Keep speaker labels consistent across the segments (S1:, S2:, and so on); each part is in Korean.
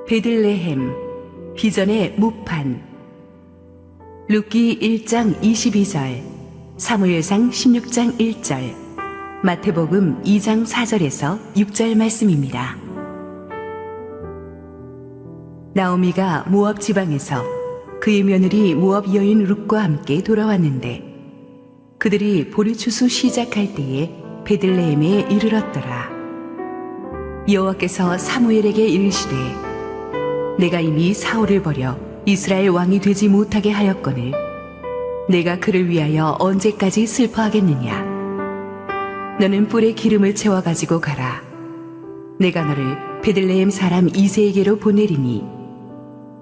S1: 베들레헴, 비전의 무판. 룻기 1장 22절, 사무엘상 16장 1절, 마태복음 2장 4절에서 6절 말씀입니다. 나오미가 모압 지방에서 그의 며느리 모압 여인 룻과 함께 돌아왔는데 그들이 보리 추수 시작할 때에 베들레헴에 이르렀더라. 여호와께서 사무엘에게 이르시되 내가 이미 사울을 버려 이스라엘 왕이 되지 못하게 하였거늘 내가 그를 위하여 언제까지 슬퍼하겠느냐. 너는 뿔에 기름을 채워 가지고 가라. 내가 너를 베들레헴 사람 이새에게로 보내리니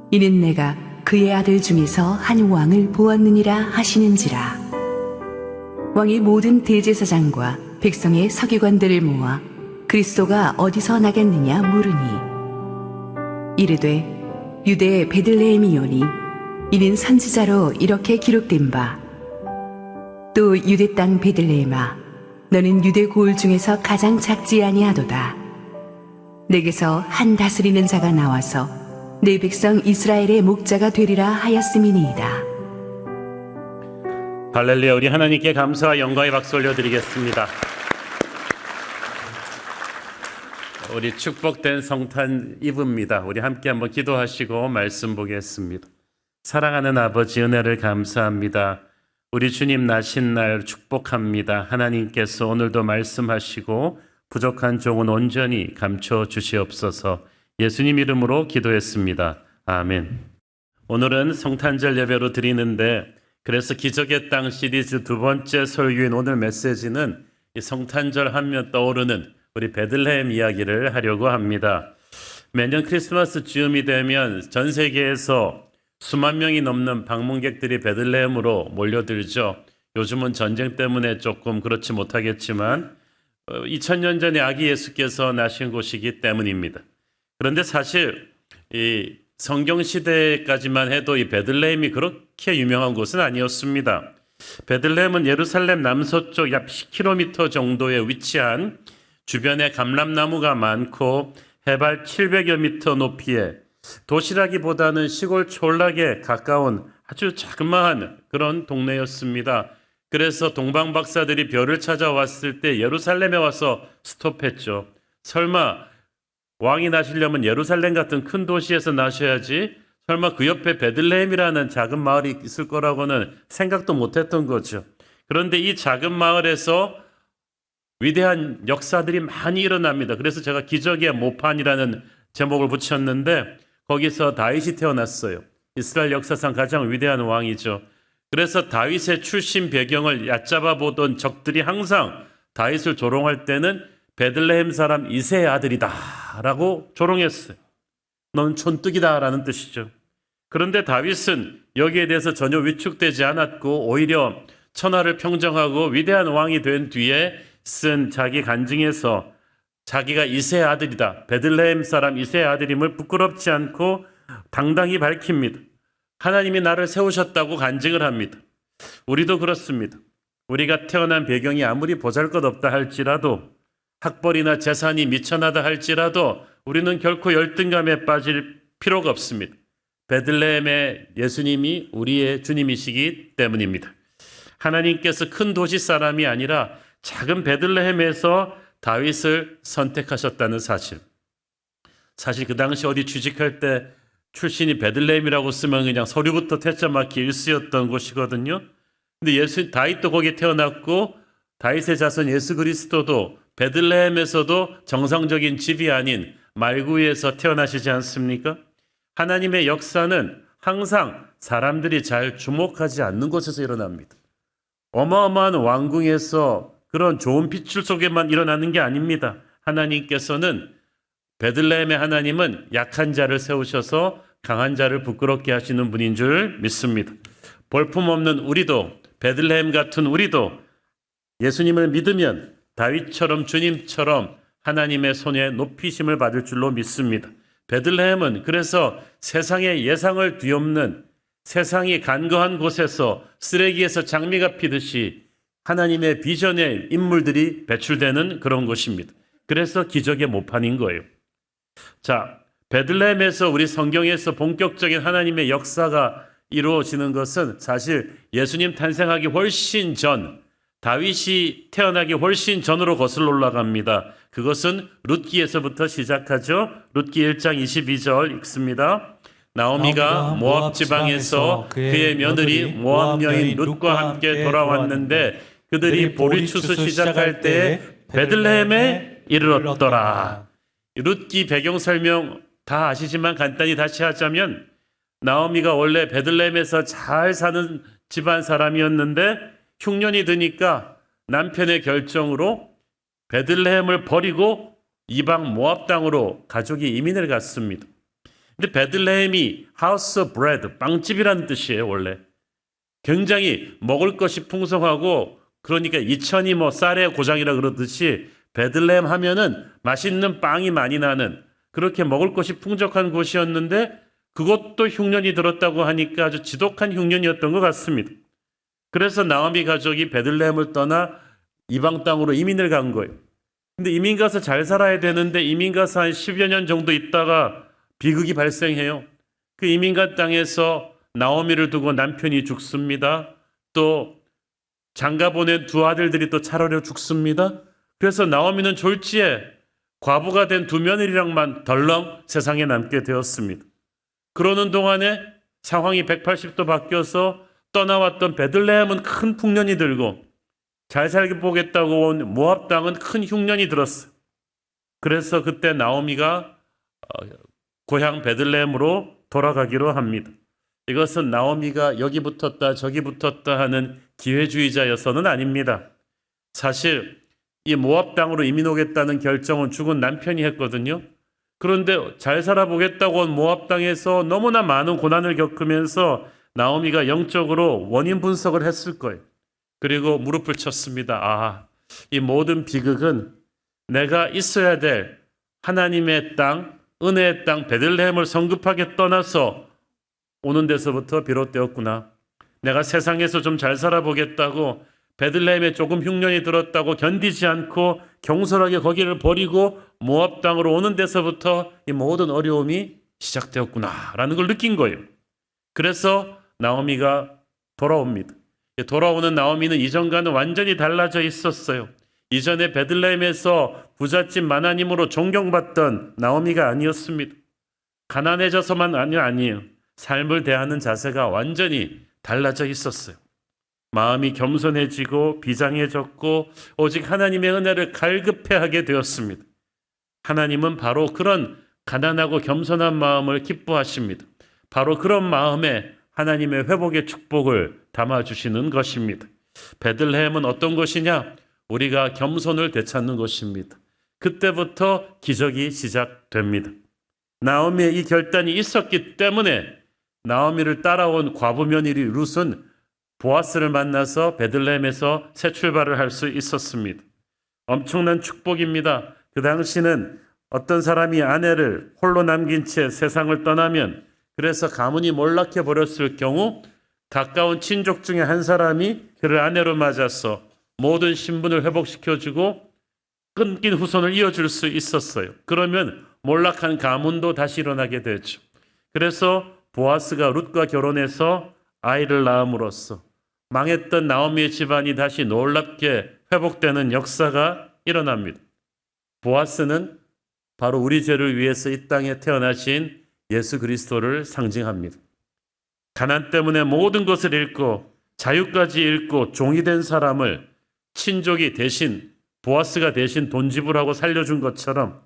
S1: 이는 내가 그의 아들 중에서 한 왕을 보았느니라 하시는지라. 왕이 모든 대제사장과 백성의 서기관들을 모아 그리스도가 어디서 나겠느냐 물으니 이르되 유대 베들레헴이오니 이는 선지자로 이렇게 기록된 바 또 유대 땅 베들레헴아 너는 유대 고을 중에서 가장 작지 아니하도다. 내게서 한 다스리는 자가 나와서 내 백성 이스라엘의 목자가 되리라 하였음이니이다.
S2: 할렐루야. 우리 하나님께 감사와 영광의 박수 올려드리겠습니다. 우리 축복된 성탄 이브입니다. 우리 함께 한번 기도하시고 말씀 보겠습니다. 사랑하는 아버지, 은혜를 감사합니다. 우리 주님 나신 날 축복합니다. 하나님께서 오늘도 말씀하시고 부족한 종은 온전히 감춰 주시옵소서. 예수님 이름으로 기도했습니다. 아멘. 오늘은 성탄절 예배로 드리는데 그래서 기적의 땅 시리즈 두 번째 설교인 오늘 메시지는 이 성탄절 하면 떠오르는 우리 베들레헴 이야기를 하려고 합니다. 매년 크리스마스 즈음이 되면 전 세계에서 수만 명이 넘는 방문객들이 베들레헴으로 몰려들죠. 요즘은 전쟁 때문에 조금 그렇지 못하겠지만 2000년 전에 아기 예수께서 나신 곳이기 때문입니다. 그런데 사실 이 성경 시대까지만 해도 이 베들레헴이 그렇게 유명한 곳은 아니었습니다. 베들레헴은 예루살렘 남서쪽 약 10km 정도에 위치한 주변에 감람나무가 많고 해발 700여 미터 높이에 도시라기보다는 시골 촌락에 가까운 아주 자그마한 그런 동네였습니다. 그래서 동방 박사들이 별을 찾아왔을 때 예루살렘에 와서 스톱했죠. 설마 왕이 나시려면 예루살렘 같은 큰 도시에서 나셔야지 설마 그 옆에 베들레헴이라는 작은 마을이 있을 거라고는 생각도 못했던 거죠. 그런데 이 작은 마을에서 위대한 역사들이 많이 일어납니다. 그래서 제가 기적의 모판이라는 제목을 붙였는데 거기서 다윗이 태어났어요. 이스라엘 역사상 가장 위대한 왕이죠. 그래서 다윗의 출신 배경을 얕잡아 보던 적들이 항상 다윗을 조롱할 때는 베들레헴 사람 이새의 아들이다 라고 조롱했어요. 넌 촌뜨기다 라는 뜻이죠. 그런데 다윗은 여기에 대해서 전혀 위축되지 않았고 오히려 천하를 평정하고 위대한 왕이 된 뒤에 쓴 자기 간증에서 자기가 이새의 아들이다, 베들레헴 사람 이새의 아들임을 부끄럽지 않고 당당히 밝힙니다. 하나님이 나를 세우셨다고 간증을 합니다. 우리도 그렇습니다. 우리가 태어난 배경이 아무리 보잘것없다 할지라도 학벌이나 재산이 미천하다 할지라도 우리는 결코 열등감에 빠질 필요가 없습니다. 베들레헴의 예수님이 우리의 주님이시기 때문입니다. 하나님께서 큰 도시 사람이 아니라 작은 베들레헴에서 다윗을 선택하셨다는 사실. 사실 그 당시 어디 취직할 때 출신이 베들레헴이라고 쓰면 그냥 서류부터 퇴짜 맞기 일쑤였던 곳이거든요. 근데 다윗도 거기에 태어났고 다윗의 자손 예수 그리스도도 베들레헴에서도 정상적인 집이 아닌 말구에서 태어나시지 않습니까? 하나님의 역사는 항상 사람들이 잘 주목하지 않는 곳에서 일어납니다. 어마어마한 왕궁에서 그런 좋은 빛줄 속에만 일어나는 게 아닙니다. 하나님께서는 베들레헴의 하나님은 약한 자를 세우셔서 강한 자를 부끄럽게 하시는 분인 줄 믿습니다. 볼품없는 우리도 베들레헴 같은 우리도 예수님을 믿으면 다윗처럼 주님처럼 하나님의 손에 높이심을 받을 줄로 믿습니다. 베들레헴은 그래서 세상의 예상을 뒤엎는 세상이 간거한 곳에서 쓰레기에서 장미가 피듯이 하나님의 비전의 인물들이 배출되는 그런 곳입니다. 그래서 기적의 모판인 거예요. 자, 베들레헴에서 우리 성경에서 본격적인 하나님의 역사가 이루어지는 것은 사실 예수님 탄생하기 훨씬 전, 다윗이 태어나기 훨씬 전으로 거슬러 올라갑니다. 그것은 룻기에서부터 시작하죠. 룻기 1장 22절 읽습니다. 나오미가 모압 지방에서 그의 며느리 모압 여인 룻과 함께 돌아왔는데 그들이 보리추수 시작할 때에 베들레헴에 이르렀더라. 룻기 배경 설명 다 아시지만 간단히 다시 하자면 나오미가 원래 베들레헴에서 잘 사는 집안 사람이었는데 흉년이 드니까 남편의 결정으로 베들레헴을 버리고 이방 모압 땅으로 가족이 이민을 갔습니다. 근데 베들레헴이 하우스 오브 브레드, 빵집이라는 뜻이에요. 원래 굉장히 먹을 것이 풍성하고, 그러니까 이천이 뭐 쌀의 고장이라 그러듯이 베들레헴 하면은 맛있는 빵이 많이 나는, 그렇게 먹을 것이 풍족한 곳이었는데 그것도 흉년이 들었다고 하니까 아주 지독한 흉년이었던 것 같습니다. 그래서 나오미 가족이 베들레헴을 떠나 이방 땅으로 이민을 간 거예요. 근데 이민 가서 잘 살아야 되는데 이민 가서 한 10여 년 정도 있다가 비극이 발생해요. 그 이민 간 땅에서 나오미를 두고 남편이 죽습니다. 또 장가 보낸 두 아들들이 또 차례로 죽습니다. 그래서 나오미는 졸지에 과부가 된 두 며느리랑만 덜렁 세상에 남게 되었습니다. 그러는 동안에 상황이 180도 바뀌어서 떠나왔던 베들레헴은 큰 풍년이 들고 잘 살게 보겠다고 온 모압 땅은 큰 흉년이 들었어요. 그래서 그때 나오미가 고향 베들레헴으로 돌아가기로 합니다. 이것은 나오미가 여기 붙었다 저기 붙었다 하는 기회주의자여서는 아닙니다. 사실 이 모압 땅으로 이민 오겠다는 결정은 죽은 남편이 했거든요. 그런데 잘 살아보겠다고 온 모압 땅에서 너무나 많은 고난을 겪으면서 나오미가 영적으로 원인 분석을 했을 거예요. 그리고 무릎을 쳤습니다. 이 모든 비극은 내가 있어야 될 하나님의 땅, 은혜의 땅 베들레헴을 성급하게 떠나서 오는 데서부터 비롯되었구나. 내가 세상에서 좀 잘 살아보겠다고 베들레헴에 조금 흉년이 들었다고 견디지 않고 경솔하게 거기를 버리고 모압 땅으로 오는 데서부터 이 모든 어려움이 시작되었구나라는 걸 느낀 거예요. 그래서 나오미가 돌아옵니다. 돌아오는 나오미는 이전과는 완전히 달라져 있었어요. 이전에 베들레헴에서 부잣집 마나님으로 존경받던 나오미가 아니었습니다. 가난해져서만 아니에요. 삶을 대하는 자세가 완전히 달라져 있었어요. 마음이 겸손해지고 비장해졌고 오직 하나님의 은혜를 갈급해하게 되었습니다. 하나님은 바로 그런 가난하고 겸손한 마음을 기뻐하십니다. 바로 그런 마음에 하나님의 회복의 축복을 담아주시는 것입니다. 베들레헴은 어떤 것이냐? 우리가 겸손을 되찾는 것입니다. 그때부터 기적이 시작됩니다. 나오미의 이 결단이 있었기 때문에 나오미를 따라온 과부 며느리 룻은 보아스를 만나서 베들레헴에서 새 출발을 할 수 있었습니다. 엄청난 축복입니다. 그 당시는 어떤 사람이 아내를 홀로 남긴 채 세상을 떠나면, 그래서 가문이 몰락해 버렸을 경우 가까운 친족 중에 한 사람이 그를 아내로 맞아서 모든 신분을 회복시켜주고 끊긴 후손을 이어줄 수 있었어요. 그러면 몰락한 가문도 다시 일어나게 되죠. 그래서 보아스가 룻과 결혼해서 아이를 낳음으로써 망했던 나오미의 집안이 다시 놀랍게 회복되는 역사가 일어납니다. 보아스는 바로 우리 죄를 위해서 이 땅에 태어나신 예수 그리스도를 상징합니다. 가난 때문에 모든 것을 잃고 자유까지 잃고 종이 된 사람을 친족이 대신, 보아스가 대신 돈 지불하고 살려준 것처럼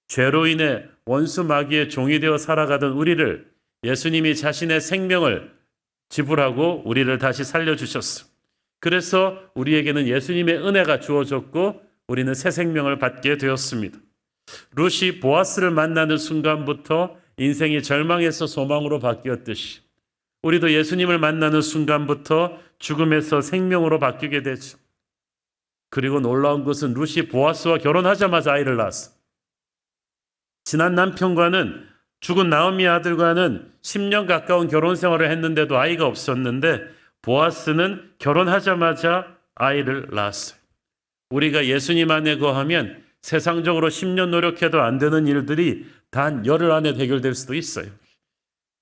S2: 죄로 인해 원수 마귀의 종이 되어 살아가던 우리를 예수님이 자신의 생명을 지불하고 우리를 다시 살려주셨습니다. 그래서 우리에게는 예수님의 은혜가 주어졌고 우리는 새 생명을 받게 되었습니다. 룻이 보아스를 만나는 순간부터 인생이 절망에서 소망으로 바뀌었듯이 우리도 예수님을 만나는 순간부터 죽음에서 생명으로 바뀌게 되죠. 그리고 놀라운 것은 룻이 보아스와 결혼하자마자 아이를 낳았어. 지난 남편과는, 죽은 나오미 아들과는 10년 가까운 결혼 생활을 했는데도 아이가 없었는데 보아스는 결혼하자마자 아이를 낳았어요. 우리가 예수님 안에 거하면 세상적으로 10년 노력해도 안 되는 일들이 단 열흘 안에 해결될 수도 있어요.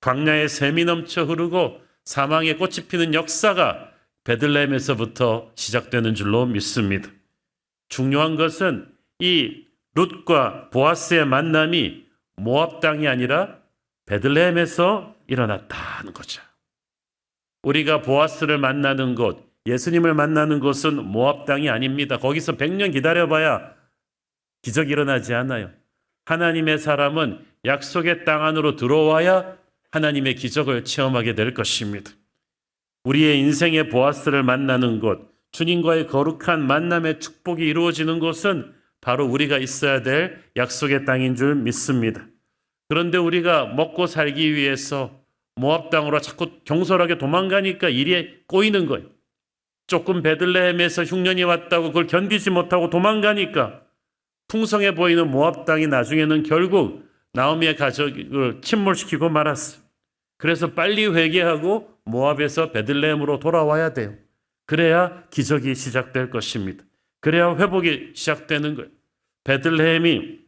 S2: 광야에 샘이 넘쳐 흐르고 사망의 꽃이 피는 역사가 베들레헴에서부터 시작되는 줄로 믿습니다. 중요한 것은 이 룻과 보아스의 만남이 모압 땅이 아니라 베들레헴에서 일어났다는 거죠. 우리가 보아스를 만나는 곳, 예수님을 만나는 곳은 모압 땅이 아닙니다. 거기서 100년 기다려봐야 기적이 일어나지 않아요. 하나님의 사람은 약속의 땅 안으로 들어와야 하나님의 기적을 체험하게 될 것입니다. 우리의 인생의 보아스를 만나는 곳, 주님과의 거룩한 만남의 축복이 이루어지는 곳은 바로 우리가 있어야 될 약속의 땅인 줄 믿습니다. 그런데 우리가 먹고 살기 위해서 모압 땅으로 자꾸 경솔하게 도망가니까 일이 꼬이는 거예요. 조금 베들레헴에서 흉년이 왔다고 그걸 견디지 못하고 도망가니까 풍성해 보이는 모압 땅이 나중에는 결국 나오미의 가족을 침몰시키고 말았어요. 그래서 빨리 회개하고 모압에서 베들레헴으로 돌아와야 돼요. 그래야 기적이 시작될 것입니다. 그래야 회복이 시작되는 거예요. 베들레헴이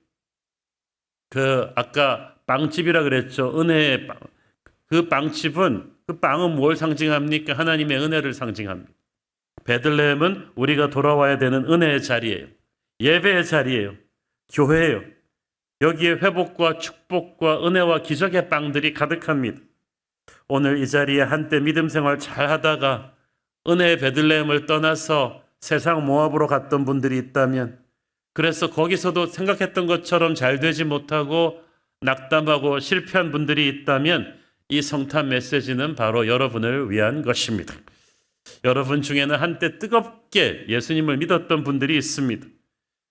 S2: 아까 빵집이라 그랬죠. 은혜의 빵. 그 빵집은, 그 빵은 뭘 상징합니까? 하나님의 은혜를 상징합니다. 베들레헴은 우리가 돌아와야 되는 은혜의 자리예요. 예배의 자리예요. 교회예요. 여기에 회복과 축복과 은혜와 기적의 빵들이 가득합니다. 오늘 이 자리에 한때 믿음 생활 잘 하다가 은혜의 베들레헴을 떠나서 세상 모압으로 갔던 분들이 있다면, 그래서 거기서도 생각했던 것처럼 잘 되지 못하고 낙담하고 실패한 분들이 있다면 이 성탄 메시지는 바로 여러분을 위한 것입니다. 여러분 중에는 한때 뜨겁게 예수님을 믿었던 분들이 있습니다.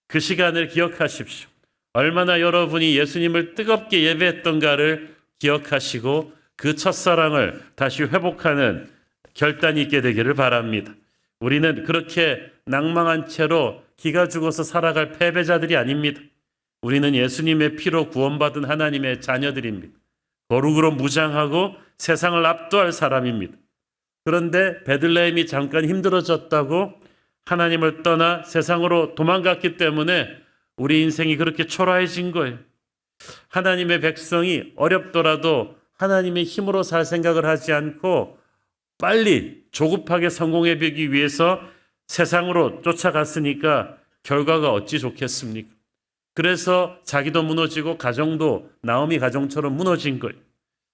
S2: 그 시간을 기억하십시오. 얼마나 여러분이 예수님을 뜨겁게 예배했던가를 기억하시고 그 첫사랑을 다시 회복하는 결단이 있게 되기를 바랍니다. 우리는 그렇게 낭망한 채로 기가 죽어서 살아갈 패배자들이 아닙니다. 우리는 예수님의 피로 구원받은 하나님의 자녀들입니다. 거룩으로 무장하고 세상을 압도할 사람입니다. 그런데 베들레헴이 잠깐 힘들어졌다고 하나님을 떠나 세상으로 도망갔기 때문에 우리 인생이 그렇게 초라해진 거예요. 하나님의 백성이 어렵더라도 하나님의 힘으로 살 생각을 하지 않고 빨리 조급하게 성공해보기 위해서 세상으로 쫓아갔으니까 결과가 어찌 좋겠습니까? 그래서 자기도 무너지고 가정도 나오미 가정처럼 무너진 거예요.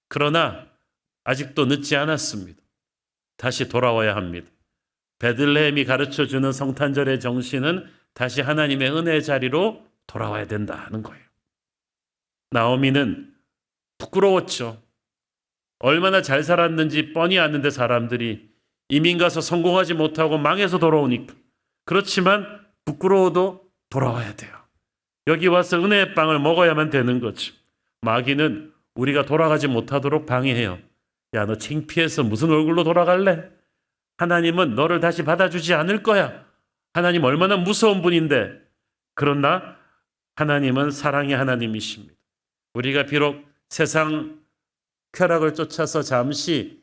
S2: 그러나 아직도 늦지 않았습니다. 다시 돌아와야 합니다. 베들레헴이 가르쳐주는 성탄절의 정신은 다시 하나님의 은혜의 자리로 돌아와야 된다는 거예요. 나오미는 부끄러웠죠. 얼마나 잘 살았는지 뻔히 아는데 사람들이 이민 가서 성공하지 못하고 망해서 돌아오니까. 그렇지만 부끄러워도 돌아와야 돼요. 여기 와서 은혜의 빵을 먹어야만 되는 거죠. 마귀는 우리가 돌아가지 못하도록 방해해요. 야, 너 창피해서 무슨 얼굴로 돌아갈래? 하나님은 너를 다시 받아주지 않을 거야. 하나님 얼마나 무서운 분인데. 그러나 하나님은 사랑의 하나님이십니다. 우리가 비록 세상 쾌락을 쫓아서 잠시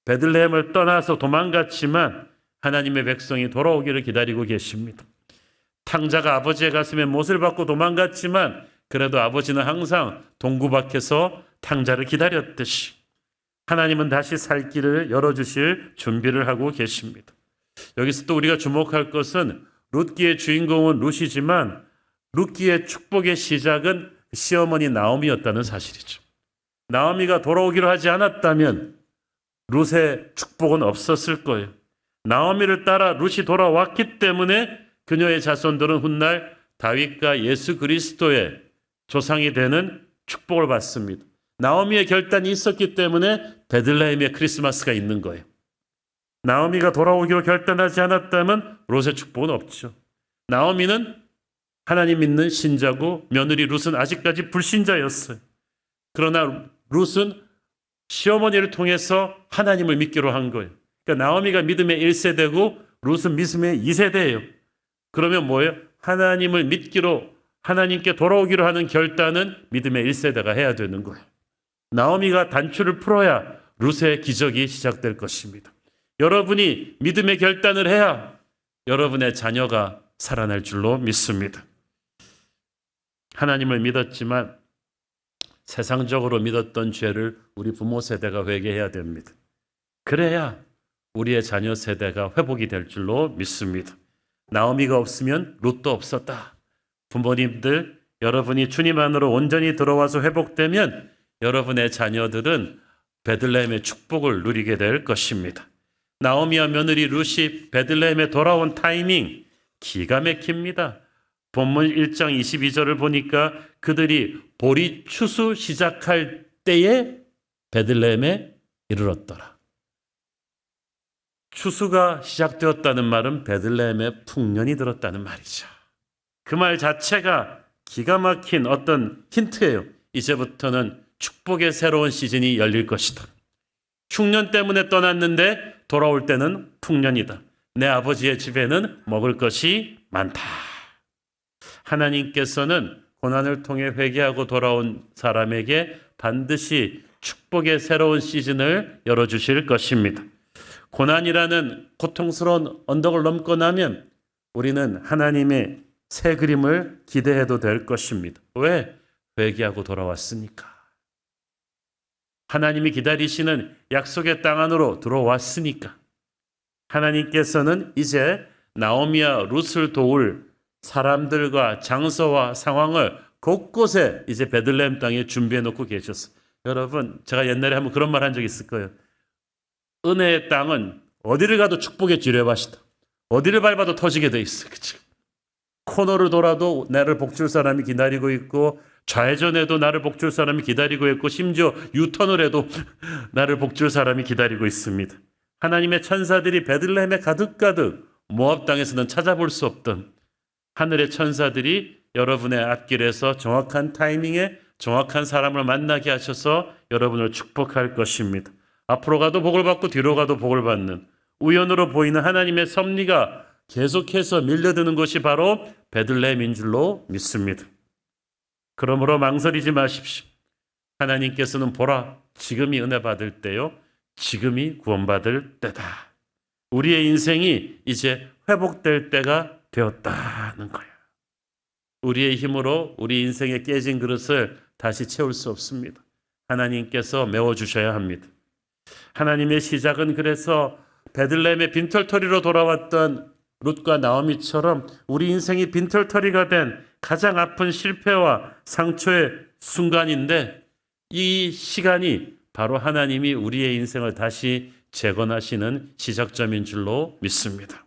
S2: 베들레헴을 떠나서 도망갔지만 하나님의 백성이 돌아오기를 기다리고 계십니다. 탕자가 아버지의 가슴에 못을 받고 도망갔지만 그래도 아버지는 항상 동구 밖에서 탕자를 기다렸듯이 하나님은 다시 살 길을 열어주실 준비를 하고 계십니다. 여기서 또 우리가 주목할 것은 룻기의 주인공은 룻이지만 룻기의 축복의 시작은 시어머니 나오미였다는 사실이죠. 나오미가 돌아오기로 하지 않았다면 룻의 축복은 없었을 거예요. 나오미를 따라 룻이 돌아왔기 때문에 그녀의 자손들은 훗날 다윗과 예수 그리스도의 조상이 되는 축복을 받습니다. 나오미의 결단이 있었기 때문에 베들레헴의 크리스마스가 있는 거예요. 나오미가 돌아오기로 결단하지 않았다면 룻의 축복은 없죠. 나오미는 하나님 믿는 신자고 며느리 룻은 아직까지 불신자였어요. 그러나 룻은 시어머니를 통해서 하나님을 믿기로 한 거예요. 그러니까 나오미가 믿음의 1세대고 룻은 믿음의 2세대예요. 그러면 뭐예요? 하나님을 믿기로 하나님께 돌아오기로 하는 결단은 믿음의 1세대가 해야 되는 거예요. 나오미가 단추를 풀어야 룻의 기적이 시작될 것입니다. 여러분이 믿음의 결단을 해야 여러분의 자녀가 살아날 줄로 믿습니다. 하나님을 믿었지만 세상적으로 믿었던 죄를 우리 부모 세대가 회개해야 됩니다. 그래야 우리의 자녀 세대가 회복이 될 줄로 믿습니다. 나오미가 없으면 룻도 없었다. 부모님들, 여러분이 주님 안으로 온전히 들어와서 회복되면 여러분의 자녀들은 베들레헴의 축복을 누리게 될 것입니다. 나오미와 며느리 룻이 베들레헴에 돌아온 타이밍 기가 막힙니다. 본문 1장 22절을 보니까 그들이 보리 추수 시작할 때에 베들레헴에 이르렀더라. 추수가 시작되었다는 말은 베들레헴에 풍년이 들었다는 말이죠. 그 말 자체가 기가 막힌 어떤 힌트예요. 이제부터는 축복의 새로운 시즌이 열릴 것이다. 흉년 때문에 떠났는데 돌아올 때는 풍년이다. 내 아버지의 집에는 먹을 것이 많다. 하나님께서는 고난을 통해 회개하고 돌아온 사람에게 반드시 축복의 새로운 시즌을 열어주실 것입니다. 고난이라는 고통스러운 언덕을 넘고 나면 우리는 하나님의 새 그림을 기대해도 될 것입니다. 왜? 회개하고 돌아왔으니까. 하나님이 기다리시는 약속의 땅 안으로 들어왔으니까. 하나님께서는 이제 나오미와 룻을 도울 사람들과 장소와 상황을 곳곳에 이제 베들레헴 땅에 준비해 놓고 계셨어요. 여러분, 제가 옛날에 한번 그런 말 한 적이 있을 거예요. 은혜의 땅은 어디를 가도 축복의 지뢰밭이다. 어디를 밟아도 터지게 돼 있어요. 그치? 코너를 돌아도 나를 복줄 사람이 기다리고 있고, 좌회전에도 나를 복줄 사람이 기다리고 있고, 심지어 유턴을 해도 나를 복줄 사람이 기다리고 있습니다. 하나님의 천사들이 베들레헴에 가득가득, 모압 땅에서는 찾아볼 수 없던 하늘의 천사들이 여러분의 앞길에서 정확한 타이밍에 정확한 사람을 만나게 하셔서 여러분을 축복할 것입니다. 앞으로 가도 복을 받고 뒤로 가도 복을 받는 우연으로 보이는 하나님의 섭리가 계속해서 밀려드는 것이 바로 베들레헴인 줄로 믿습니다. 그러므로 망설이지 마십시오. 하나님께서는 보라, 지금이 은혜 받을 때요, 지금이 구원받을 때다. 우리의 인생이 이제 회복될 때가 되었다는 거예요. 우리의 힘으로 우리 인생의 깨진 그릇을 다시 채울 수 없습니다. 하나님께서 메워주셔야 합니다. 하나님의 시작은 그래서 베들레헴의 빈털터리로 돌아왔던 룻과 나오미처럼 우리 인생이 빈털터리가 된 가장 아픈 실패와 상처의 순간인데, 이 시간이 바로 하나님이 우리의 인생을 다시 재건하시는 시작점인 줄로 믿습니다.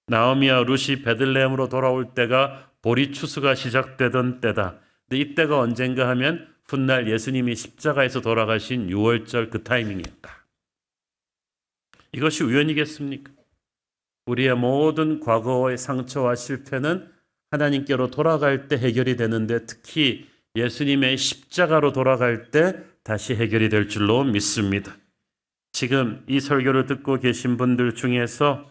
S2: 나오미와 룻이 베들레헴으로 돌아올 때가 보리 추수가 시작되던 때다. 근데 이때가 언젠가 하면 훗날 예수님이 십자가에서 돌아가신 6월절 그 타이밍이었다. 이것이 우연이겠습니까? 우리의 모든 과거의 상처와 실패는 하나님께로 돌아갈 때 해결이 되는데, 특히 예수님의 십자가로 돌아갈 때 다시 해결이 될 줄로 믿습니다. 지금 이 설교를 듣고 계신 분들 중에서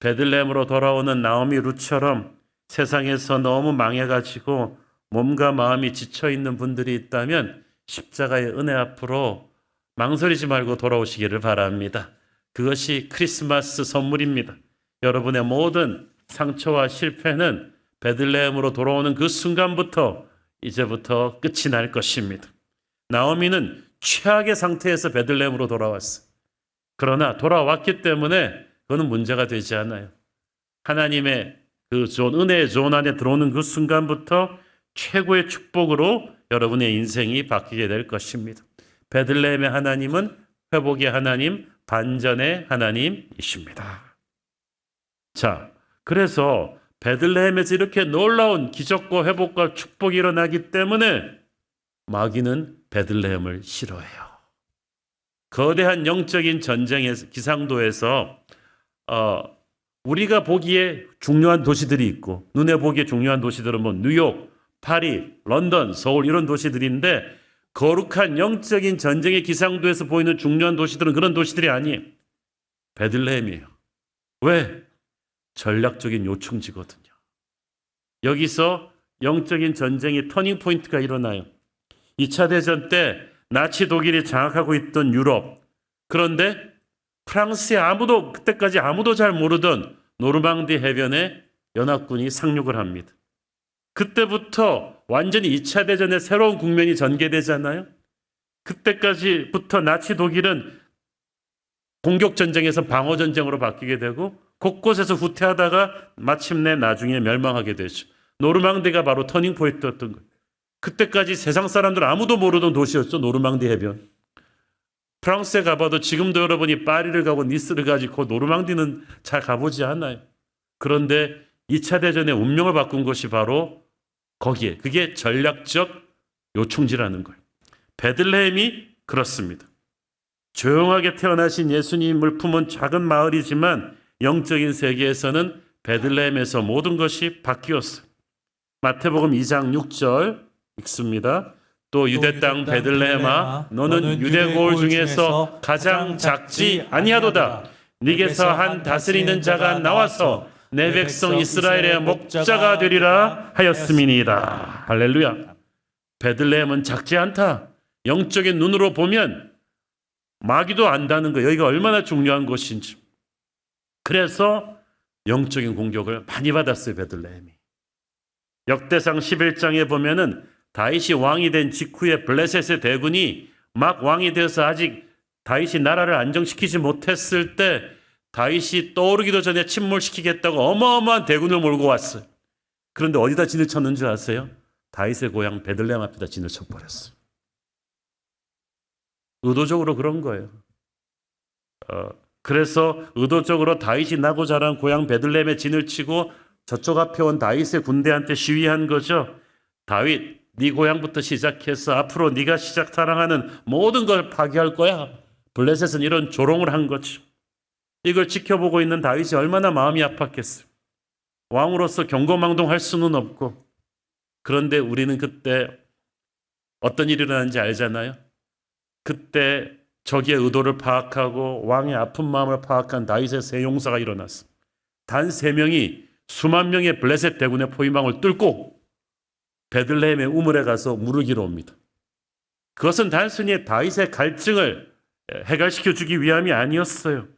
S2: 베들레헴으로 돌아오는 나오미 룻처럼 세상에서 너무 망해가지고 몸과 마음이 지쳐있는 분들이 있다면 십자가의 은혜 앞으로 망설이지 말고 돌아오시기를 바랍니다. 그것이 크리스마스 선물입니다. 여러분의 모든 상처와 실패는 베들레헴으로 돌아오는 그 순간부터 이제부터 끝이 날 것입니다. 나오미는 최악의 상태에서 베들레헴으로 돌아왔어요. 그러나 돌아왔기 때문에 그거는 문제가 되지 않아요. 하나님의 그 은혜의 존 안에 들어오는 그 순간부터 최고의 축복으로 여러분의 인생이 바뀌게 될 것입니다. 베들레헴의 하나님은 회복의 하나님, 반전의 하나님이십니다. 자, 그래서 베들레헴에서 이렇게 놀라운 기적과 회복과 축복이 일어나기 때문에 마귀는 베들레헴을 싫어해요. 거대한 영적인 전쟁의 기상도에서 우리가 보기에 중요한 도시들이 있고, 눈에 보기에 중요한 도시들은 뭐 뉴욕, 파리, 런던, 서울 이런 도시들인데, 거룩한 영적인 전쟁의 기상도에서 보이는 중요한 도시들은 그런 도시들이 아니에요. 베들레헴이에요. 왜? 전략적인 요충지거든요. 여기서 영적인 전쟁의 터닝 포인트가 일어나요. 2차 대전 때 나치 독일이 장악하고 있던 유럽, 그런데 프랑스에 그때까지 아무도 잘 모르던 노르망디 해변에 연합군이 상륙을 합니다. 그때부터 완전히 2차 대전의 새로운 국면이 전개되잖아요. 그때까지부터 나치 독일은 공격 전쟁에서 방어 전쟁으로 바뀌게 되고 곳곳에서 후퇴하다가 마침내 나중에 멸망하게 되죠. 노르망디가 바로 터닝 포인트였던 거예요. 그때까지 세상 사람들 아무도 모르던 도시였죠. 노르망디 해변. 프랑스에 가봐도 지금도 여러분이 파리를 가고 니스를 가지고 노르망디는 잘 가보지 않아요. 그런데 2차 대전의 운명을 바꾼 것이 바로 거기에, 그게 전략적 요충지라는 거예요. 베들레헴이 그렇습니다. 조용하게 태어나신 예수님을 품은 작은 마을이지만 영적인 세계에서는 베들레헴에서 모든 것이 바뀌었어요. 마태복음 2장 6절 읽습니다. 또 유대 땅 베들레헴아 너는 유대 고을 중에서 가장 작지 아니하도다. 네게서 한 다스리는 자가 나와서 내 백성 이스라엘의 목자가 되리라 하였음이니이다. 할렐루야. 베들레헴은 작지 않다. 영적인 눈으로 보면 마귀도 안다는 거, 여기가 얼마나 중요한 것인지. 그래서 영적인 공격을 많이 받았어요, 베들레헴이. 역대상 11장에 보면은 다윗이 왕이 된 직후에 블레셋의 대군이 막 왕이 되어서 아직 다윗이 나라를 안정시키지 못했을 때 다윗이 떠오르기도 전에 침몰시키겠다고 어마어마한 대군을 몰고 왔어요. 그런데 어디다 진을 쳤는 줄 아세요? 다윗의 고향 베들레헴 앞에다 진을 쳐버렸어요. 의도적으로 그런 거예요. 그래서 의도적으로 다윗이 나고 자란 고향 베들레헴에 진을 치고 저쪽 앞에 온 다윗의 군대한테 시위한 거죠. 다윗, 네 고향부터 시작해서 앞으로 네가 사랑하는 모든 걸 파괴할 거야. 블레셋은 이런 조롱을 한 거죠. 이걸 지켜보고 있는 다윗이 얼마나 마음이 아팠겠어요. 왕으로서 경거망동할 수는 없고. 그런데 우리는 그때 어떤 일이 일어났는지 알잖아요. 그때 적의 의도를 파악하고 왕의 아픈 마음을 파악한 다윗의 세 용사가 일어났어. 단 3명이 수만 명의 블레셋 대군의 포위망을 뚫고 베들레헴의 우물에 가서 물을 길어 옵니다. 그것은 단순히 다윗의 갈증을 해결시켜 주기 위함이 아니었어요.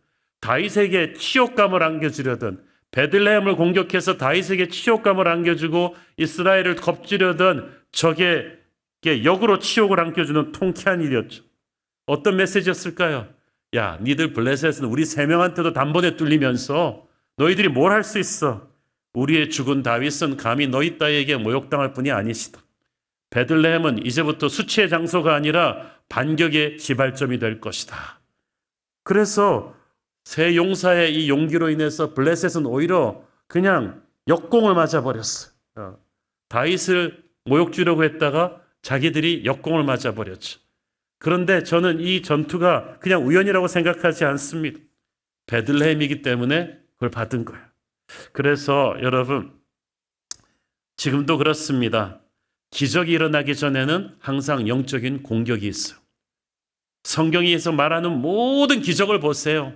S2: 다윗에게 치욕감을 안겨주려던, 베들레헴을 공격해서 다윗에게 치욕감을 안겨주고 이스라엘을 겁주려던 적에게 역으로 치욕을 안겨주는 통쾌한 일이었죠. 어떤 메시지였을까요? 야, 니들 블레셋은 우리 3명한테도 단번에 뚫리면서 너희들이 뭘 할 수 있어? 우리의 죽은 다윗은 감히 너희 따위에게 모욕당할 뿐이 아니시다. 베들레헴은 이제부터 수치의 장소가 아니라 반격의 시발점이 될 것이다. 그래서 세 용사의 이 용기로 인해서 블레셋은 오히려 그냥 역공을 맞아버렸어요. 다윗을 모욕 주려고 했다가 자기들이 역공을 맞아버렸죠. 그런데 저는 이 전투가 그냥 우연이라고 생각하지 않습니다. 베들레헴이기 때문에 그걸 받은 거예요. 그래서 여러분, 지금도 그렇습니다. 기적이 일어나기 전에는 항상 영적인 공격이 있어요. 성경에서 말하는 모든 기적을 보세요.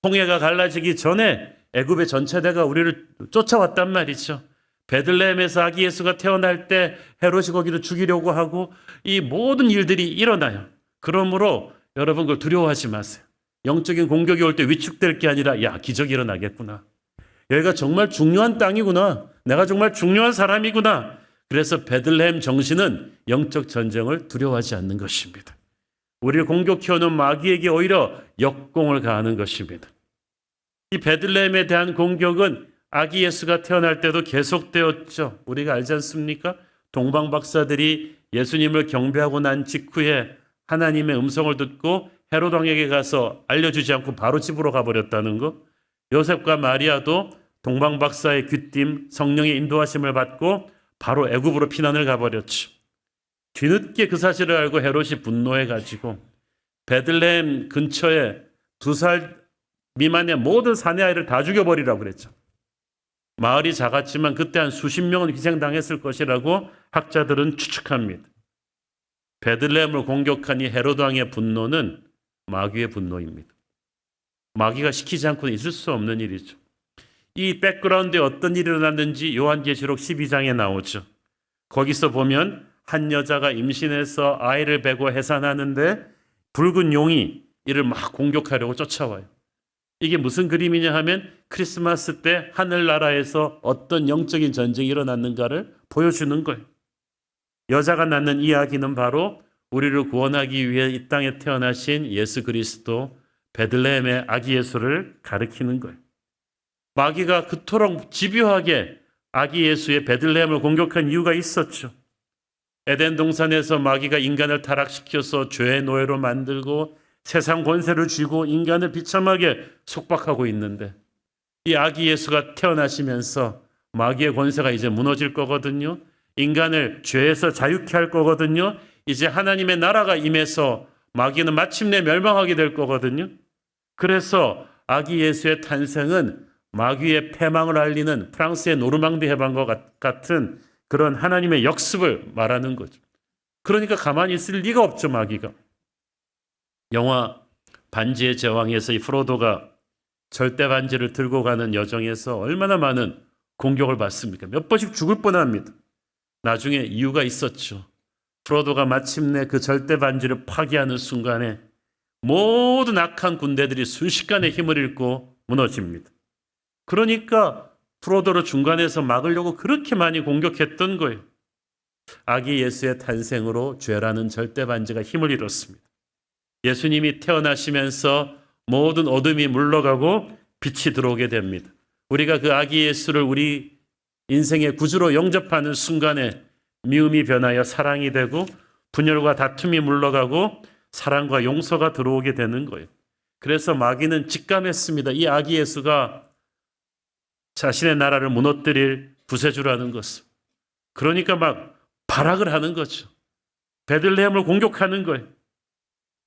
S2: 홍해가 갈라지기 전에 애굽의 전체대가 우리를 쫓아왔단 말이죠. 베들레헴에서 아기 예수가 태어날 때 헤롯이 거기를 죽이려고 하고 이 모든 일들이 일어나요. 그러므로 여러분 그걸 두려워하지 마세요. 영적인 공격이 올 때 위축될 게 아니라 야, 기적이 일어나겠구나. 여기가 정말 중요한 땅이구나. 내가 정말 중요한 사람이구나. 그래서 베들레헴 정신은 영적 전쟁을 두려워하지 않는 것입니다. 우리를 공격해오는 마귀에게 오히려 역공을 가하는 것입니다. 이 베들레헴에 대한 공격은 아기 예수가 태어날 때도 계속되었죠. 우리가 알지 않습니까? 동방 박사들이 예수님을 경배하고 난 직후에 하나님의 음성을 듣고 헤롯 왕에게 가서 알려주지 않고 바로 집으로 가버렸다는 거. 요셉과 마리아도 동방 박사의 귀띔, 성령의 인도하심을 받고 바로 애굽으로 피난을 가버렸죠. 뒤늦게 그 사실을 알고 헤롯이 분노해가지고 베들레헴 근처에 2살 미만의 모든 사내 아이를 다 죽여버리라고 그랬죠. 마을이 작았지만 그때 한 수십 명은 희생당했을 것이라고 학자들은 추측합니다. 베들레헴을 공격한 이 헤롯 왕의 분노는 마귀의 분노입니다. 마귀가 시키지 않고는 있을 수 없는 일이죠. 이 백그라운드에 어떤 일이 일어났는지 요한계시록 12장에 나오죠. 거기서 보면 한 여자가 임신해서 아이를 베고 해산하는데 붉은 용이 이를 막 공격하려고 쫓아와요. 이게 무슨 그림이냐 하면 크리스마스 때 하늘나라에서 어떤 영적인 전쟁이 일어났는가를 보여주는 거예요. 여자가 낳는 이 아기는 바로 우리를 구원하기 위해 이 땅에 태어나신 예수 그리스도 베들레헴의 아기 예수를 가리키는 거예요. 마귀가 그토록 집요하게 아기 예수의 베들레헴을 공격한 이유가 있었죠. 에덴 동산에서 마귀가 인간을 타락시켜서 죄의 노예로 만들고 세상 권세를 쥐고 인간을 비참하게 속박하고 있는데, 이 아기 예수가 태어나시면서 마귀의 권세가 이제 무너질 거거든요. 인간을 죄에서 자유케 할 거거든요. 이제 하나님의 나라가 임해서 마귀는 마침내 멸망하게 될 거거든요. 그래서 아기 예수의 탄생은 마귀의 패망을 알리는 프랑스의 노르망디 해방과 같은 그런 하나님의 역습을 말하는 거죠. 그러니까 가만히 있을 리가 없죠, 마귀가. 영화 반지의 제왕에서 이 프로도가 절대 반지를 들고 가는 여정에서 얼마나 많은 공격을 받습니까? 몇 번씩 죽을 뻔합니다. 나중에 이유가 있었죠. 프로도가 마침내 그 절대 반지를 파괴하는 순간에 모든 악한 군대들이 순식간에 힘을 잃고 무너집니다. 그러니까 프로도를 중간에서 막으려고 그렇게 많이 공격했던 거예요. 아기 예수의 탄생으로 죄라는 절대 반지가 힘을 잃었습니다. 예수님이 태어나시면서 모든 어둠이 물러가고 빛이 들어오게 됩니다. 우리가 그 아기 예수를 우리 인생의 구주로 영접하는 순간에 미움이 변하여 사랑이 되고 분열과 다툼이 물러가고 사랑과 용서가 들어오게 되는 거예요. 그래서 마귀는 직감했습니다. 이 아기 예수가 자신의 나라를 무너뜨릴 구세주라는 것을. 그러니까 막 발악을 하는 거죠. 베들레헴을 공격하는 거예요.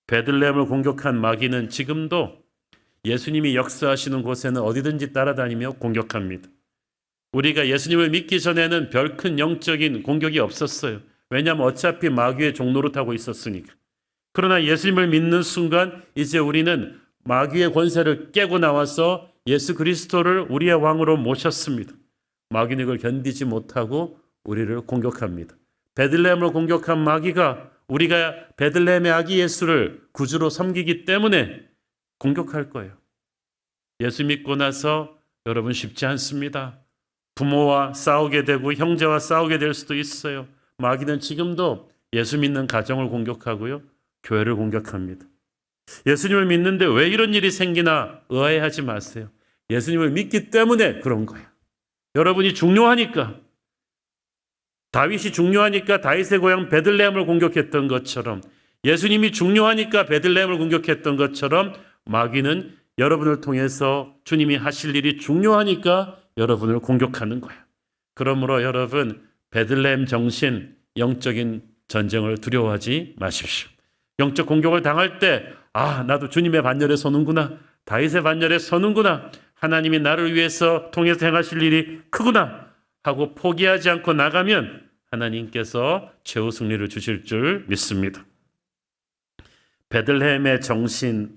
S2: 베들레헴을 공격한 마귀는 지금도 예수님이 역사하시는 곳에는 어디든지 따라다니며 공격합니다. 우리가 예수님을 믿기 전에는 별 큰 영적인 공격이 없었어요. 왜냐하면 어차피 마귀의 종노릇 하고 있었으니까. 그러나 예수님을 믿는 순간 이제 우리는 마귀의 권세를 깨고 나와서 예수 그리스도를 우리의 왕으로 모셨습니다. 마귀는 이걸 견디지 못하고 우리를 공격합니다. 베들레헴을 공격한 마귀가 우리가 베들레헴의 아기 예수를 구주로 섬기기 때문에 공격할 거예요. 예수 믿고 나서 여러분 쉽지 않습니다. 부모와 싸우게 되고 형제와 싸우게 될 수도 있어요. 마귀는 지금도 예수 믿는 가정을 공격하고요. 교회를 공격합니다. 예수님을 믿는데 왜 이런 일이 생기나 의아해하지 마세요. 예수님을 믿기 때문에 그런 거예요. 여러분이 중요하니까. 다윗이 중요하니까 다윗의 고향 베들레헴을 공격했던 것처럼, 예수님이 중요하니까 베들레헴을 공격했던 것처럼 마귀는 여러분을 통해서 주님이 하실 일이 중요하니까 여러분을 공격하는 거예요. 그러므로 여러분 베들레헴 정신, 영적인 전쟁을 두려워하지 마십시오. 영적 공격을 당할 때 나도 주님의 반열에 서는구나, 다윗의 반열에 서는구나, 하나님이 나를 위해서 통해서 행하실 일이 크구나 하고 포기하지 않고 나가면 하나님께서 최후 승리를 주실 줄 믿습니다. 베들레헴의 정신을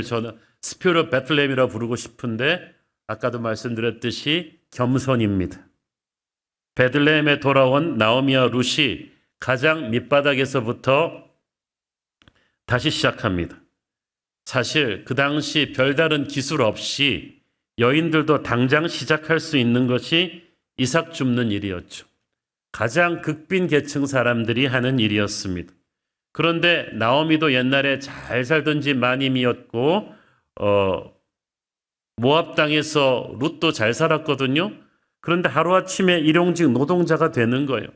S2: 저는 스피릿 베틀레헴이라고 부르고 싶은데 아까도 말씀드렸듯이 겸손입니다. 베들레헴에 돌아온 나오미와 룻이 가장 밑바닥에서부터 다시 시작합니다. 사실 그 당시 별다른 기술 없이 여인들도 당장 시작할 수 있는 것이 이삭 줍는 일이었죠. 가장 극빈 계층 사람들이 하는 일이었습니다. 그런데 나오미도 옛날에 잘 살던 집 마님이었고 모압 땅에서 룻도 잘 살았거든요. 그런데 하루아침에 일용직 노동자가 되는 거예요.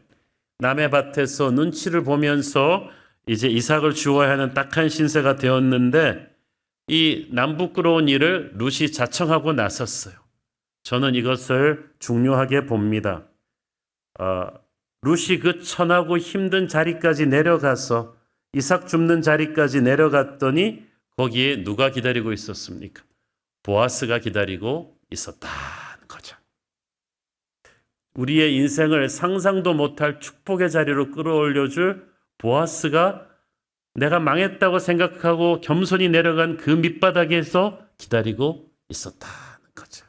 S2: 남의 밭에서 눈치를 보면서 이제 이삭을 주어야 하는 딱한 신세가 되었는데 이 남부끄러운 일을 룻이 자청하고 나섰어요. 저는 이것을 중요하게 봅니다. 룻이 그 천하고 힘든 자리까지 내려가서 이삭 줍는 자리까지 내려갔더니 거기에 누가 기다리고 있었습니까? 보아스가 기다리고 있었다는 거죠. 우리의 인생을 상상도 못할 축복의 자리로 끌어올려줄 보아스가 내가 망했다고 생각하고 겸손히 내려간 그 밑바닥에서 기다리고 있었다는 거죠.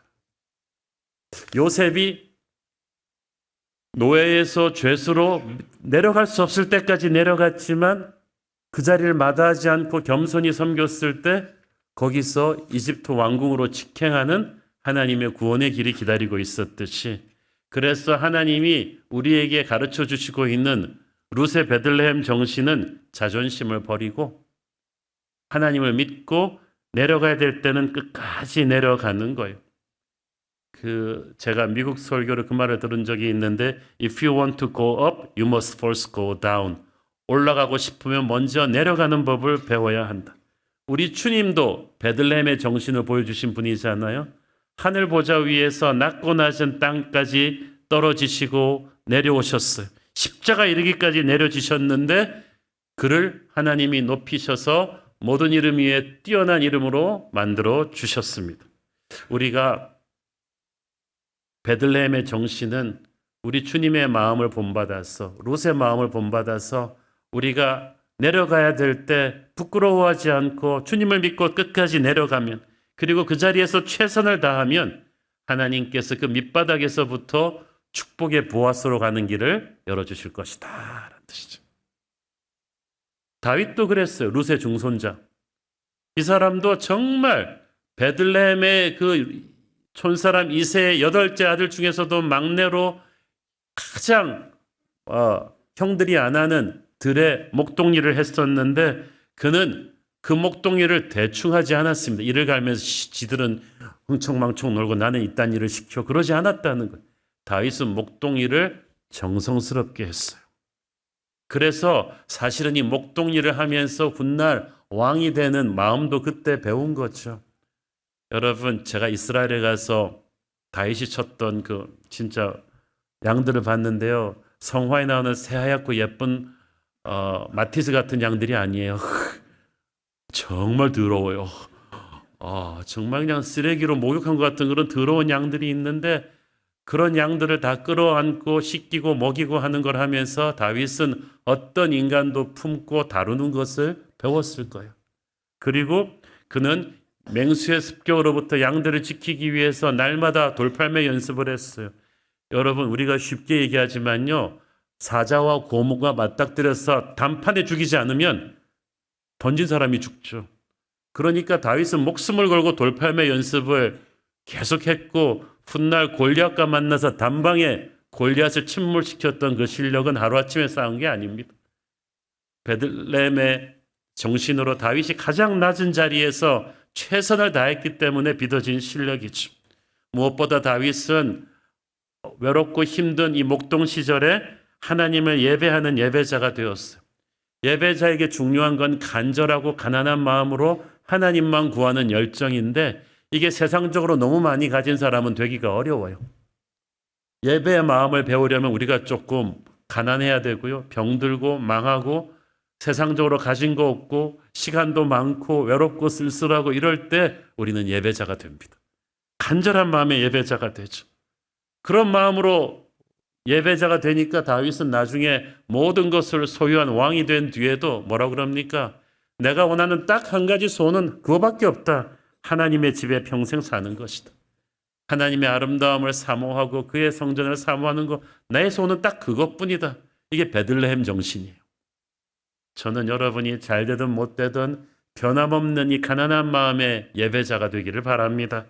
S2: 요셉이 노예에서 죄수로 내려갈 수 없을 때까지 내려갔지만 그 자리를 마다하지 않고 겸손히 섬겼을 때 거기서 이집트 왕궁으로 직행하는 하나님의 구원의 길이 기다리고 있었듯이 그래서 하나님이 우리에게 가르쳐 주시고 있는 룻의 베들레헴 정신은 자존심을 버리고 하나님을 믿고 내려가야 될 때는 끝까지 내려가는 거예요. 제가 미국 설교로 그 말을 들은 적이 있는데 If you want to go up, you must first go down. 올라가고 싶으면 먼저 내려가는 법을 배워야 한다. 우리 주님도 베들레헴의 정신을 보여주신 분이잖아요. 하늘 보좌 위에서 낮고 낮은 땅까지 떨어지시고 내려오셨어요. 십자가 이르기까지 내려지셨는데 그를 하나님이 높이셔서 모든 이름 위에 뛰어난 이름으로 만들어 주셨습니다. 우리가 베들레헴의 정신은 우리 주님의 마음을 본받아서 롯의 마음을 본받아서 우리가 내려가야 될 때 부끄러워하지 않고 주님을 믿고 끝까지 내려가면 그리고 그 자리에서 최선을 다하면 하나님께서 그 밑바닥에서부터 축복의 보아스로 가는 길을 열어주실 것이다 라는 뜻이죠. 다윗도 그랬어요. 룻의 중손자. 이 사람도 정말 베들레헴의 그 촌사람 이새의 8째 아들 중에서도 막내로 가장 형들이 안 하는 들의 목동일을 했었는데 그는 그 목동일을 대충 하지 않았습니다. 이를 갈면서 지들은 흥청망청 놀고 나는 이딴 일을 시켜 그러지 않았다는 거예요. 다윗은 목동일을 정성스럽게 했어요. 그래서 사실은 이 목동일을 하면서 훗날 왕이 되는 마음도 그때 배운 거죠. 여러분, 제가 이스라엘에 가서 다윗이 쳤던 그 진짜 양들을 봤는데요. 성화에 나오는 새하얗고 예쁜 마티즈 같은 양들이 아니에요. 정말 더러워요. 정말 그냥 쓰레기로 목욕한 것 같은 그런 더러운 양들이 있는데 그런 양들을 다 끌어안고 씻기고 먹이고 하는 걸 하면서 다윗은 어떤 인간도 품고 다루는 것을 배웠을 거예요. 그리고 그는 맹수의 습격으로부터 양들을 지키기 위해서 날마다 돌팔매 연습을 했어요. 여러분, 우리가 쉽게 얘기하지만요. 사자와 고모가 맞닥뜨려서 단판에 죽이지 않으면 던진 사람이 죽죠. 그러니까 다윗은 목숨을 걸고 돌팔매 연습을 계속했고 훗날 골리앗과 만나서 단방에 골리앗을 침몰시켰던 그 실력은 하루아침에 쌓은 게 아닙니다. 베들레헴의 정신으로 다윗이 가장 낮은 자리에서 최선을 다했기 때문에 빚어진 실력이죠. 무엇보다 다윗은 외롭고 힘든 이 목동 시절에 하나님을 예배하는 예배자가 되었어요. 예배자에게 중요한 건 간절하고 가난한 마음으로 하나님만 구하는 열정인데 이게 세상적으로 너무 많이 가진 사람은 되기가 어려워요. 예배의 마음을 배우려면 우리가 조금 가난해야 되고요. 병들고 망하고 세상적으로 가진 거 없고 시간도 많고 외롭고 쓸쓸하고 이럴 때 우리는 예배자가 됩니다. 간절한 마음의 예배자가 되죠. 그런 마음으로 예배자가 되니까 다윗은 나중에 모든 것을 소유한 왕이 된 뒤에도 뭐라고 그럽니까? 내가 원하는 딱 한 가지 소원은 그거밖에 없다. 하나님의 집에 평생 사는 것이다. 하나님의 아름다움을 사모하고 그의 성전을 사모하는 것, 나의 소원은 딱 그것뿐이다. 이게 베들레헴 정신이에요. 저는 여러분이 잘 되든 못 되든 변함없는 이 가난한 마음의 예배자가 되기를 바랍니다.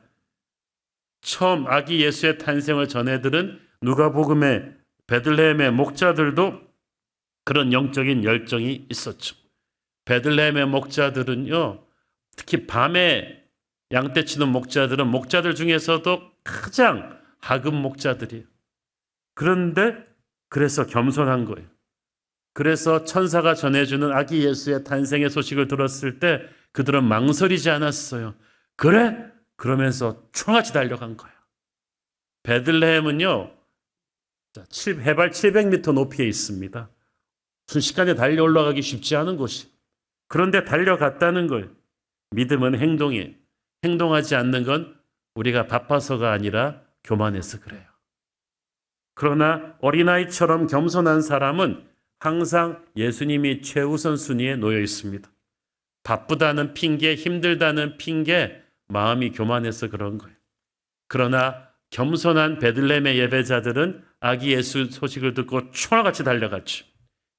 S2: 처음 아기 예수의 탄생을 전해들은 누가복음의 베들레헴의 목자들도 그런 영적인 열정이 있었죠. 베들레헴의 목자들은요, 특히 밤에 양떼 치는 목자들은 목자들 중에서도 가장 하급 목자들이에요. 그런데 그래서 겸손한 거예요. 그래서 천사가 전해주는 아기 예수의 탄생의 소식을 들었을 때 그들은 망설이지 않았어요. 그래? 그러면서 총같이 달려간 거예요. 베들레헴은요, 해발 700m 높이에 있습니다. 순식간에 달려 올라가기 쉽지 않은 곳이. 그런데 달려갔다는 거예요. 믿음은 행동이에요. 행동하지 않는 건 우리가 바빠서가 아니라 교만해서 그래요. 그러나 어린아이처럼 겸손한 사람은 항상 예수님이 최우선 순위에 놓여 있습니다. 바쁘다는 핑계, 힘들다는 핑계, 마음이 교만해서 그런 거예요. 그러나 겸손한 베들레헴의 예배자들은 아기 예수 소식을 듣고 총알같이 달려갔죠.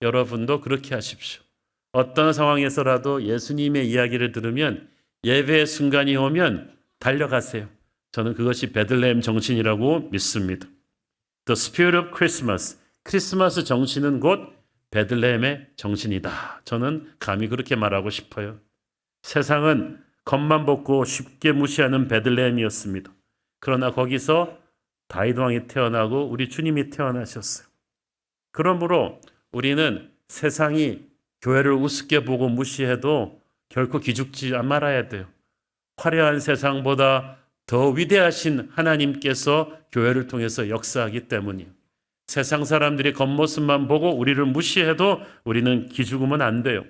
S2: 여러분도 그렇게 하십시오. 어떤 상황에서라도 예수님의 이야기를 들으면 예배의 순간이 오면 달려가세요. 저는 그것이 베들레헴 정신이라고 믿습니다. The Spirit of Christmas. 크리스마스 정신은 곧 베들레헴의 정신이다. 저는 감히 그렇게 말하고 싶어요. 세상은 겉만 보고 쉽게 무시하는 베들레헴이었습니다. 그러나 거기서 다윗 왕이 태어나고 우리 주님이 태어나셨어요. 그러므로 우리는 세상이 교회를 우습게 보고 무시해도 결코 기죽지 말아야 돼요. 화려한 세상보다 더 위대하신 하나님께서 교회를 통해서 역사하기 때문이에요. 세상 사람들이 겉모습만 보고 우리를 무시해도 우리는 기죽으면 안 돼요.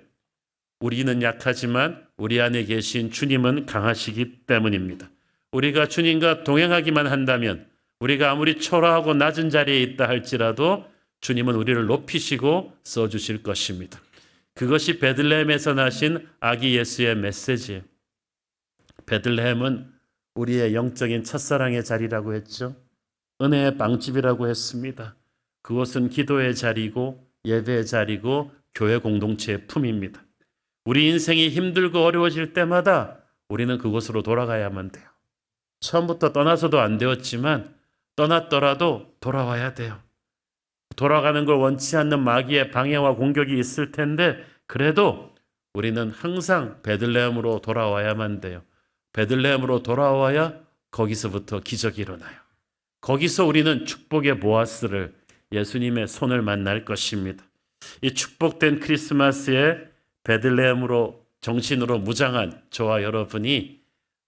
S2: 우리는 약하지만 우리 안에 계신 주님은 강하시기 때문입니다. 우리가 주님과 동행하기만 한다면 우리가 아무리 초라하고 낮은 자리에 있다 할지라도 주님은 우리를 높이시고 써주실 것입니다. 그것이 베들레헴에서 나신 아기 예수의 메시지예요. 베들레헴은 우리의 영적인 첫사랑의 자리라고 했죠. 은혜의 빵집이라고 했습니다. 그곳은 기도의 자리고 예배의 자리고 교회 공동체의 품입니다. 우리 인생이 힘들고 어려워질 때마다 우리는 그곳으로 돌아가야만 돼요. 처음부터 떠나서도 안 되었지만 떠났더라도 돌아와야 돼요. 돌아가는 걸 원치 않는 마귀의 방해와 공격이 있을 텐데 그래도 우리는 항상 베들레헴으로 돌아와야만 돼요. 베들레헴으로 돌아와야 거기서부터 기적이 일어나요. 거기서 우리는 축복의 보아스를 예수님의 손을 만날 것입니다. 이 축복된 크리스마스에 베들레헴으로 정신으로 무장한 저와 여러분이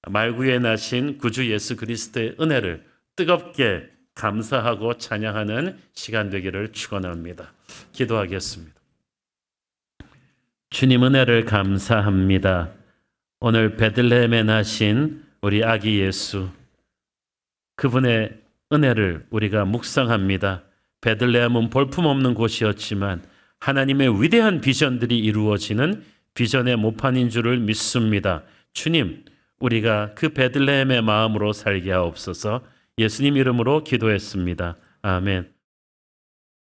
S2: 말구에 나신 구주 예수 그리스도의 은혜를 뜨겁게 감사하고 찬양하는 시간 되기를 축원합니다. 기도하겠습니다. 주님 은혜를 감사합니다. 오늘 베들레헴에 나신 우리 아기 예수, 그분의 은혜를 우리가 묵상합니다. 베들레헴은 볼품없는 곳이었지만 하나님의 위대한 비전들이 이루어지는 비전의 모판인 줄을 믿습니다. 주님, 우리가 그 베들레헴의 마음으로 살게 하옵소서. 예수님 이름으로 기도했습니다. 아멘.